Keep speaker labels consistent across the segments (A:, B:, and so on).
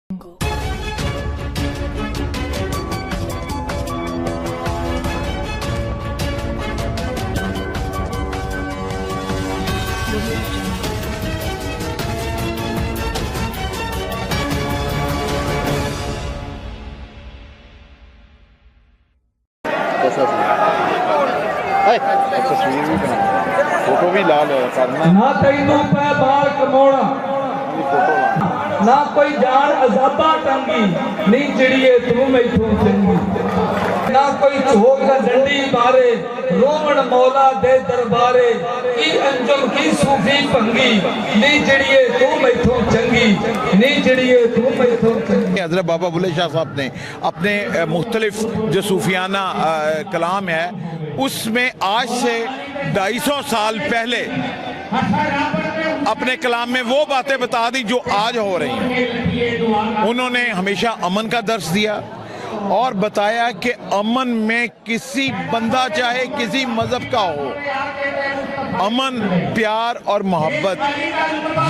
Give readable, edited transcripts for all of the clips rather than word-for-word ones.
A: तस्वीर भी बना फोटो भी ला ले करना
B: ना तैनू पै बाल कमाउणा
A: फोटो
B: ना कोई जान अजाबा टंगी नहीं चिड़िए तू मैथों चंगी ना कोई झोक दा डंडी मारे रोमन मौला दे दरबारे की अंजुम की सूफी भंगी नहीं चिड़िए तू मैथों चंगी नहीं चिड़िए तू मैथों चंगी।
A: हज़रत बाबा बुल्ले शाह साहब ने अपने मुख्तलिफ जो सूफियाना कलाम है उसमें आज से 250 साल पहले अपने कलाम में वो बातें बता दी जो आज हो रही हैं। उन्होंने हमेशा अमन का दर्स दिया और बताया कि अमन में किसी बंदा चाहे किसी मजहब का हो, अमन, प्यार और मोहब्बत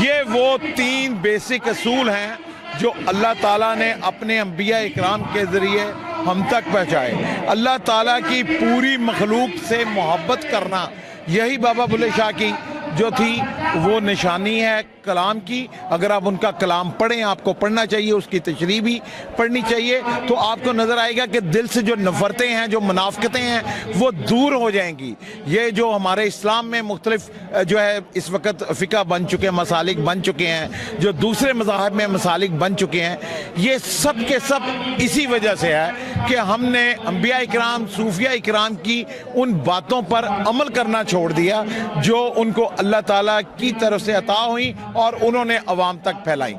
A: ये वो 3 बेसिक असूल हैं जो अल्लाह ताला ने अपने अंबिया इकराम के ज़रिए हम तक पहुँचाए। अल्लाह ताला की पूरी मखलूक से मोहब्बत करना यही बाबा बुल्ले शाह की जो थी वो निशानी है कलाम की। अगर आप उनका कलाम पढ़ें, आपको पढ़ना चाहिए, उसकी तशरीह भी पढ़नी चाहिए, तो आपको नज़र आएगा कि दिल से जो नफ़रतें हैं, जो मुनाफ़िक़तें हैं, वो दूर हो जाएंगी। ये जो हमारे इस्लाम में मुख्तलिफ जो है इस वक्त फ़िक़ा बन चुके हैं, मसालिक बन चुके हैं, जो दूसरे मज़ाहब में मसालिक बन चुके हैं, ये सब के सब इसी वजह से है कि हमने अंबिया इकराम, सूफिया इकराम की उन बातों पर अमल करना छोड़ दिया जो उनको अल्लाह ताला की तरफ से अता हुई और उन्होंने अवाम तक फैलाई।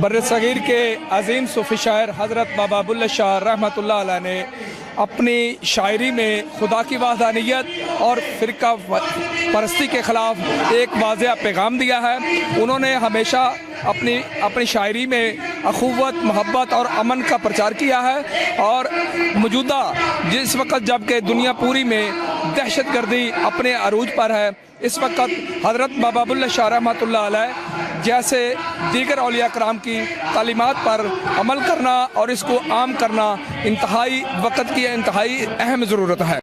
B: बर्रसगीर के अजीम सूफी शायर हज़रत बाबा बुल्ले शाह रहमतुल्लाह अलैह ने अपनी शायरी में खुदा की वहदानियत और फ़िरका परस्ती के ख़िलाफ़ एक वाज़ेह पैगाम दिया है। उन्होंने हमेशा अपनी शायरी में अखुवत, मोहब्बत और अमन का प्रचार किया है और मौजूदा जिस वक्त जबकि दुनिया पूरी में दहशतगर्दी अपने अरूज पर है, इस वक्त हज़रत बाबा बुल्ले शाह रहमतुल्लाह अलैह जैसे दीगर औलिया कराम की तालीमात पर अमल करना और इसको आम करना इंतहाई वक्त की इंतहाई अहम ज़रूरत है।